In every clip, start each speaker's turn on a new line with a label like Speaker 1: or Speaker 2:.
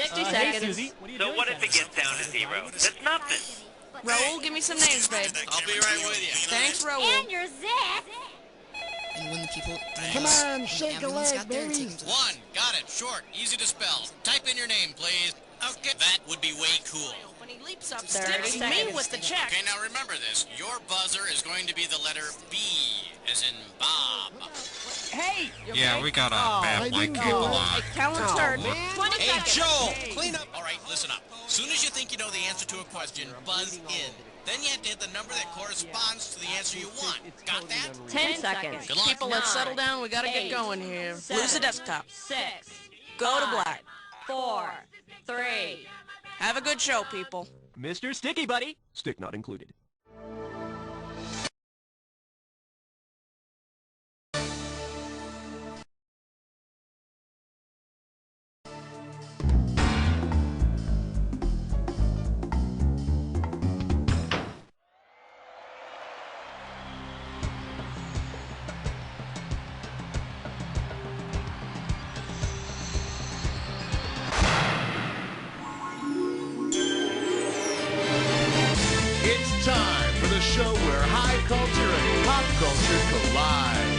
Speaker 1: 60 seconds.
Speaker 2: Susie, what if it gets down to 0? That's nothing.
Speaker 1: Raoul, give me some names, babe.
Speaker 3: I'll be right with you.
Speaker 1: Thanks, Raoul.
Speaker 4: And your zit.
Speaker 5: And when the people...
Speaker 6: Come on, shake a leg,
Speaker 5: got there,
Speaker 6: baby.
Speaker 5: take 'em to the...
Speaker 3: One, got it. Short, easy to spell. Type in your name, please. Okay, that would be way cool.
Speaker 1: When he leaps up,
Speaker 4: 30
Speaker 1: sticks me with the check.
Speaker 3: Okay, now remember this. Your buzzer is going to be the letter B, as in Bob.
Speaker 1: Hey!
Speaker 7: Yeah, we got a bad link cable on.
Speaker 1: Count and start. 20
Speaker 3: Hey,
Speaker 1: seconds.
Speaker 3: Joel, clean up. All right, listen up. Soon as you think you know the answer to a question, buzz in. Then you have to hit the number that corresponds to the answer you want. Got that?
Speaker 4: 10 seconds.
Speaker 3: Good luck.
Speaker 1: People, let's settle down. We gotta get going here. Lose the desktop.
Speaker 4: 6.
Speaker 1: Go to black.
Speaker 4: 4. 3.
Speaker 1: Have a good show, people.
Speaker 8: Mr. Sticky Buddy, stick not included.
Speaker 9: It's time for the show where high culture and pop culture collide.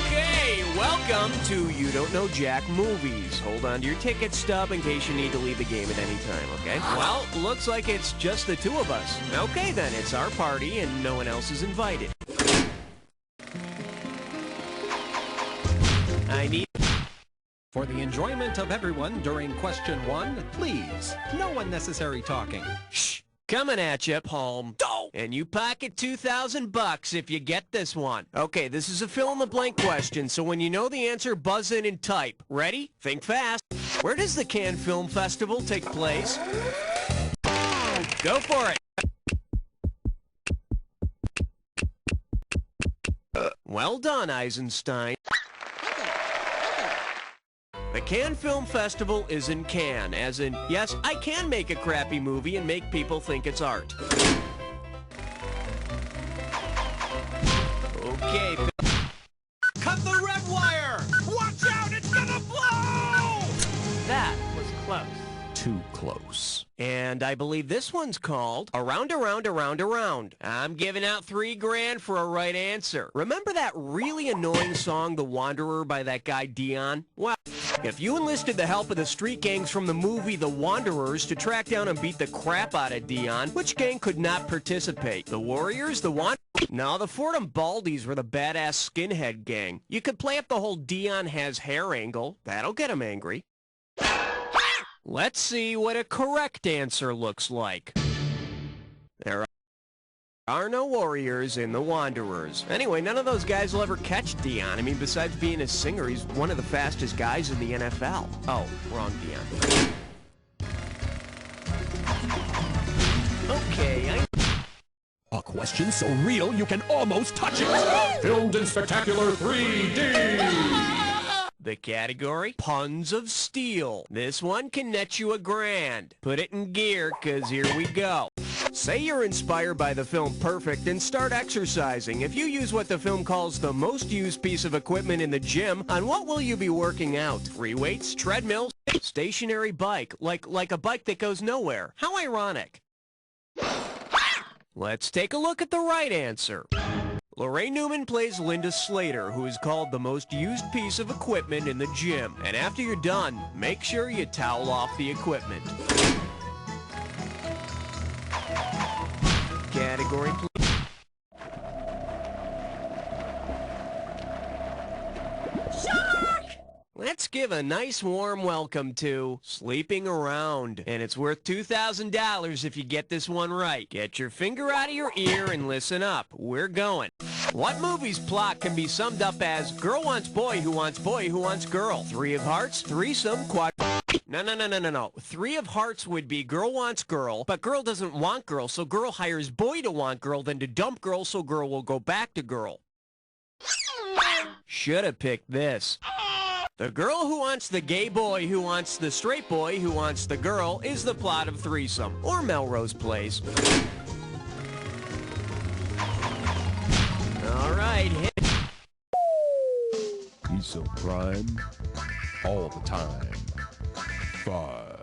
Speaker 8: Okay, welcome to You Don't Know Jack Movies. Hold on to your ticket stub in case you need to leave the game at any time, okay? Well, looks like it's just the two of us. Okay then, it's our party and no one else is invited. I need...
Speaker 10: For the enjoyment of everyone during question 1, please, no unnecessary talking.
Speaker 8: Shh! Coming at you, Palm. And you pocket $2,000 if you get this one. Okay, this is a fill-in-the-blank question, so when you know the answer, buzz in and type. Ready? Think fast. Where does the Cannes Film Festival take place? Go for it. Well done, Eisenstein. The Cannes Film Festival is in Cannes, as in, yes, I can make a crappy movie and make people think it's art. Okay.
Speaker 10: Cut the red wire! Watch out, it's gonna blow!
Speaker 8: That was close. Too close. And I believe this one's called Around, Around, Around, Around. I'm giving out $3,000 for a right answer. Remember that really annoying song, The Wanderer, by that guy Dion? Well, if you enlisted the help of the street gangs from the movie The Wanderers to track down and beat the crap out of Dion, which gang could not participate? The Warriors? The Wanderers? No, the Fordham Baldies were the badass skinhead gang. You could play up the whole Dion has hair angle. That'll get him angry. Let's see what a correct answer looks like. There are no Warriors in The Wanderers. Anyway, none of those guys will ever catch Dion. I mean, besides being a singer, he's one of the fastest guys in the NFL. Oh, wrong Dion. Okay,
Speaker 9: A question so real you can almost touch it. Filmed in spectacular 3D.
Speaker 8: The category, Puns of Steel. This one can net you $1,000. Put it in gear, 'cause here we go. Say you're inspired by the film Perfect and start exercising. If you use what the film calls the most used piece of equipment in the gym, on what will you be working out? Free weights, treadmills, stationary bike, like a bike that goes nowhere. How ironic. Let's take a look at the right answer. Lorraine Newman plays Linda Slater, who is called the most used piece of equipment in the gym. And after you're done, make sure you towel off the equipment. Category, please. Shark! Let's give a nice warm welcome to Sleeping Around. And it's worth $2,000 if you get this one right. Get your finger out of your ear and listen up. We're going. What movie's plot can be summed up as girl wants boy who wants boy who wants girl? 3 of hearts, threesome, quad... No. 3 of hearts would be girl wants girl, but girl doesn't want girl, so girl hires boy to want girl, then to dump girl, so girl will go back to girl. Should have picked this. The girl who wants the gay boy who wants the straight boy who wants the girl is the plot of Threesome, or Melrose Place. All right, hit.
Speaker 9: He's so prime all the time. 5.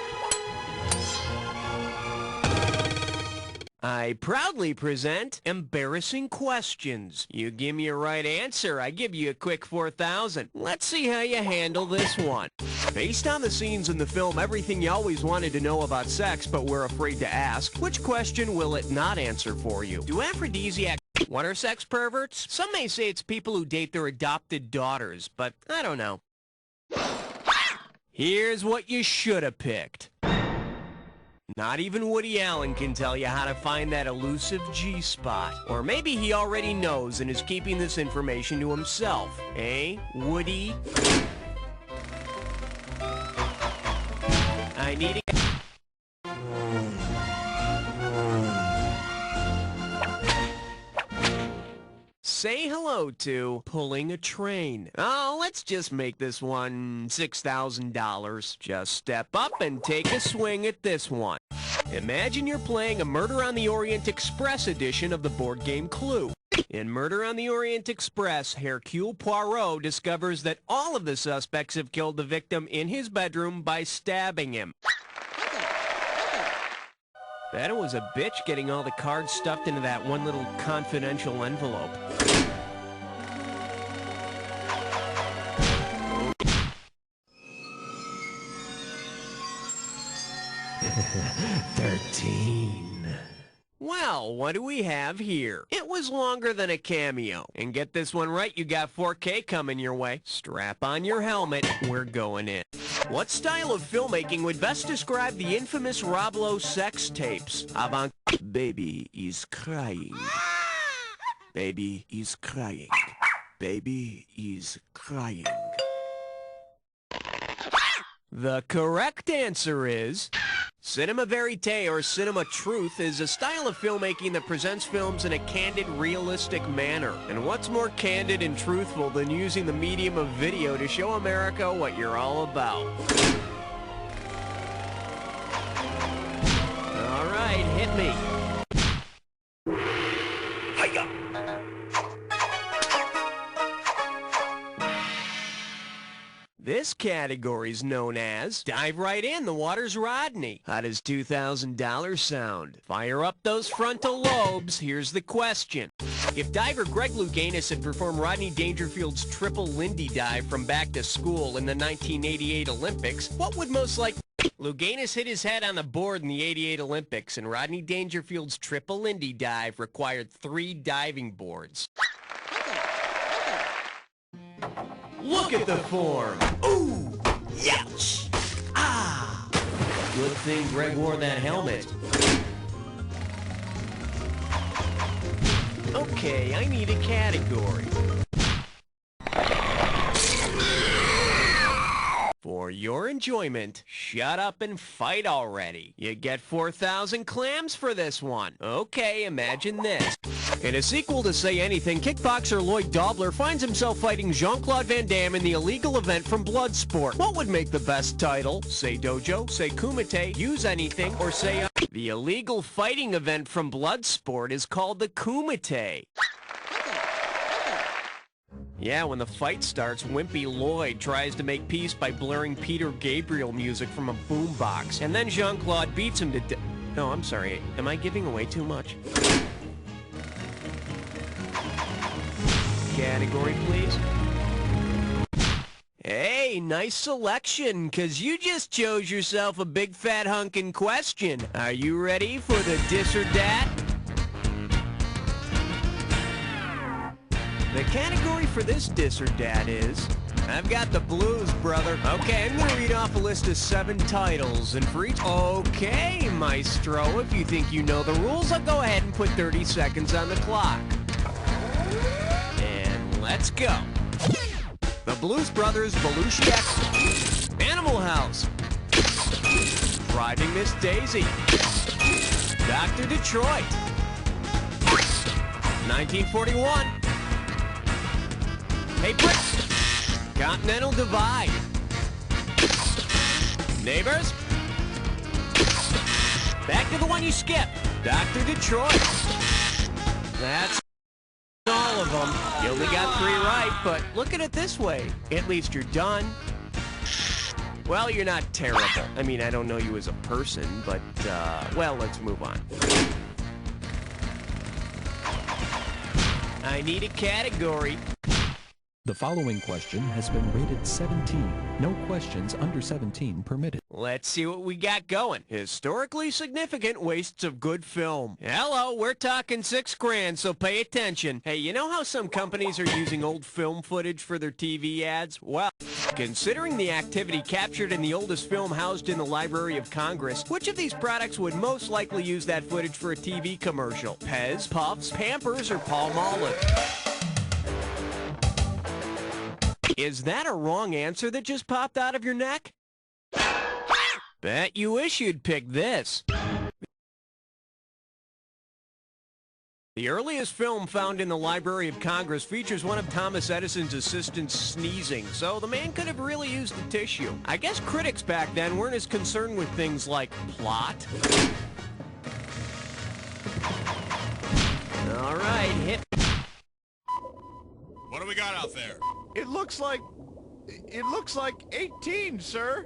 Speaker 8: I proudly present Embarrassing Questions. You give me a right answer, I give you a quick 4,000. Let's see how you handle this one. Based on the scenes in the film Everything You Always Wanted to Know About Sex But Were Afraid to Ask, which question will it not answer for you? Do aphrodisiac... What are sex perverts? Some may say it's people who date their adopted daughters, but I don't know. Here's what you should have picked. Not even Woody Allen can tell you how to find that elusive G-spot. Or maybe he already knows and is keeping this information to himself. Eh, Woody? I need a... Say hello to pulling a train. Oh, let's just make this one $6,000. Just step up and take a swing at this one. Imagine you're playing a Murder on the Orient Express edition of the board game Clue. In Murder on the Orient Express, Hercule Poirot discovers that all of the suspects have killed the victim in his bedroom by stabbing him. Bet it was a bitch getting all the cards stuffed into that one little confidential envelope. Well, what do we have here? It was longer than a cameo. And get this one right, you got 4K coming your way. Strap on your helmet, we're going in. What style of filmmaking would best describe the infamous Rob Lowe sex tapes? Avant... Baby is crying. Baby is crying. Baby is crying. The correct answer is... Cinema verite, or cinema truth, is a style of filmmaking that presents films in a candid, realistic manner. And what's more candid and truthful than using the medium of video to show America what you're all about? All right, hit me. Hiya! This category's known as Dive Right In, the Water's Rodney. How does $2,000 sound? Fire up those frontal lobes. Here's the question. If diver Greg Louganis had performed Rodney Dangerfield's triple Lindy dive from Back to School in the 1988 Olympics, what would most likely... Louganis hit his head on the board in the 88 Olympics, and Rodney Dangerfield's triple Lindy dive required 3 diving boards. Look at the form. Ooh, youch. Ah. Good thing Greg wore that helmet. Okay, I need a category. For your enjoyment, shut up and fight already. You get 4,000 clams for this one. Okay, imagine this. In a sequel to Say Anything, kickboxer Lloyd Dobler finds himself fighting Jean-Claude Van Damme in the illegal event from Bloodsport. What would make the best title? Say Dojo, say Kumite, Use Anything, or say... The illegal fighting event from Bloodsport is called the Kumite. Yeah, when the fight starts, wimpy Lloyd tries to make peace by blaring Peter Gabriel music from a boombox. And then Jean-Claude beats him to death. No, I'm sorry. Am I giving away too much? Category, please. Hey, nice selection, because you just chose yourself a big fat hunkin' question. Are you ready for the dis or dat? The category for this dis or dat is... I've got the blues, brother. Okay, I'm gonna read off a list of 7 titles, and for each... Okay, maestro, if you think you know the rules, I'll go ahead and put 30 seconds on the clock. And let's go. The Blues Brothers, Belushi X, Animal House, Driving Miss Daisy, Dr. Detroit, 1941, Hey Brick, Continental Divide, Neighbors, back to the one you skipped, Dr. Detroit. That's all of them. You only got 3 right, but look at it this way. At least you're done. Well, you're not terrible. I mean, I don't know you as a person, but, well, let's move on. I need a category.
Speaker 10: The following question has been rated 17. No questions under 17 permitted.
Speaker 8: Let's see what we got going. Historically significant wastes of good film. Hello, we're talking $6 grand, so pay attention. Hey, you know how some companies are using old film footage for their TV ads? Well, considering the activity captured in the oldest film housed in the Library of Congress, which of these products would most likely use that footage for a TV commercial? Pez, Puffs, Pampers, or Palmolive? Is that a wrong answer that just popped out of your neck? Bet you wish you'd picked this. The earliest film found in the Library of Congress features one of Thomas Edison's assistants sneezing, so the man could have really used the tissue. I guess critics back then weren't as concerned with things like plot. All right, hit.
Speaker 3: What do we got out there?
Speaker 11: It looks like 18, sir.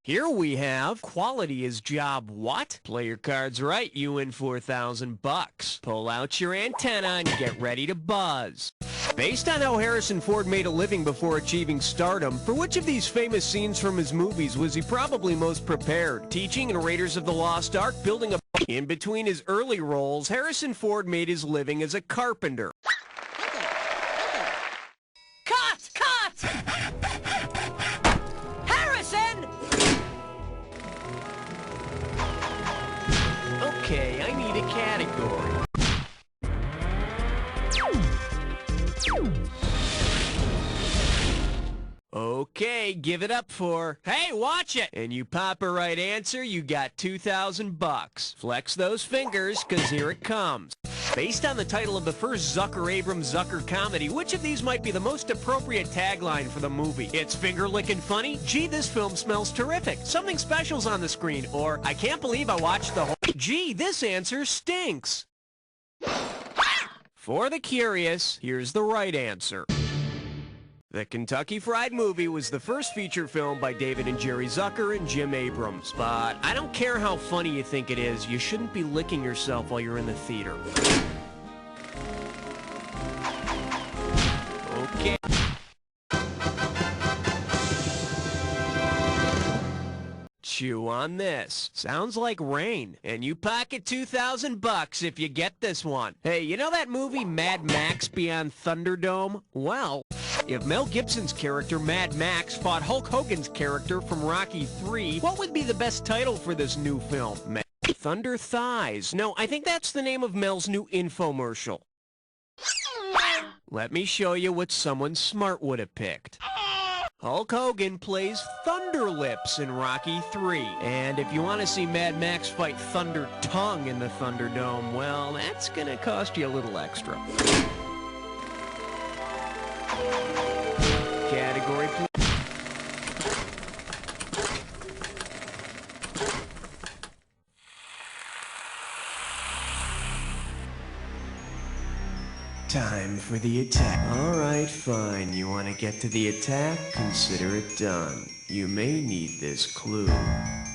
Speaker 8: Here we have quality is job what? Play your cards right, you win $4,000. Pull out your antenna and get ready to buzz. Based on how Harrison Ford made a living before achieving stardom, for which of these famous scenes from his movies was he probably most prepared? Teaching in Raiders of the Lost Ark, building a... In between his early roles, Harrison Ford made his living as a carpenter.
Speaker 4: Cut! Harrison!
Speaker 8: Okay, I need a category. Okay, give it up for, hey, watch it! And you pop a right answer, you got $2,000. Flex those fingers, cause here it comes. Based on the title of the first Zucker-Abrams Zucker comedy, which of these might be the most appropriate tagline for the movie? It's finger-licking funny? Gee, this film smells terrific. Something special's on the screen. Or, I can't believe I watched the whole... Gee, this answer stinks. For the curious, here's the right answer. The Kentucky Fried Movie was the first feature film by David and Jerry Zucker and Jim Abrams. But I don't care how funny you think it is, you shouldn't be licking yourself while you're in the theater. Okay. Chew on this. Sounds like rain. And you pocket $2,000 if you get this one. Hey, you know that movie Mad Max Beyond Thunderdome? Well... if Mel Gibson's character, Mad Max, fought Hulk Hogan's character from Rocky III, what would be the best title for this new film? Thunder Thighs. No, I think that's the name of Mel's new infomercial. Let me show you what someone smart would have picked. Hulk Hogan plays Thunder Lips in Rocky III. And if you want to see Mad Max fight Thunder Tongue in the Thunderdome, well, that's gonna cost you a little extra. Category, please. Time for the attack. All right, fine. You want to get to the attack? Consider it done. You may need this clue.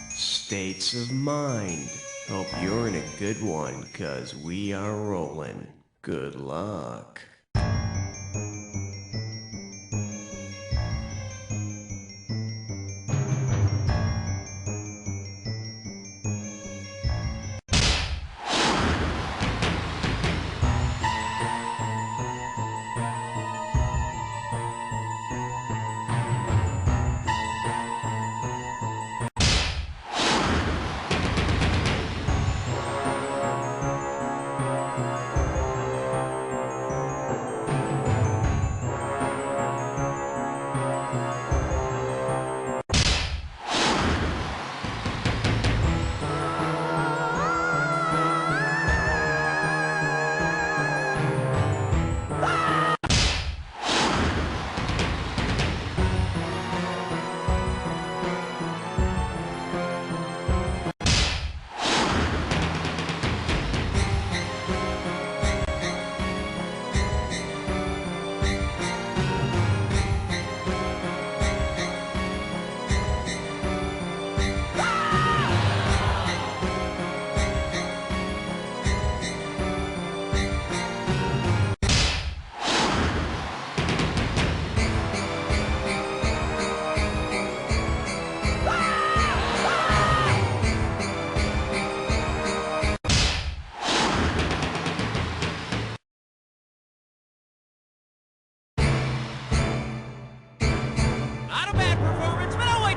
Speaker 8: States of mind. Hope you're in a good one, 'cause we are rolling. Good luck.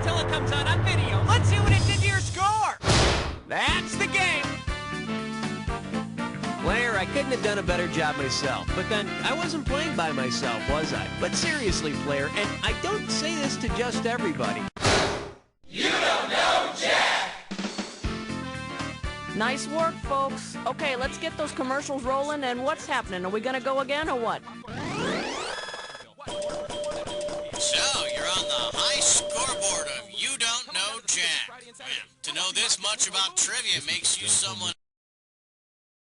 Speaker 8: it till it comes out on video. Let's see what it did to your score. That's the game. Player, I couldn't have done a better job myself, but then I wasn't playing by myself, was I? But seriously, player, and I don't say this to just everybody.
Speaker 12: You don't know Jack!
Speaker 13: Nice work, folks. Okay, let's get those commercials rolling, and what's happening? Are we gonna go again, or what?
Speaker 3: So, you're on the high scoreboard of You Don't Know Jack. Man, to know this much about trivia makes you someone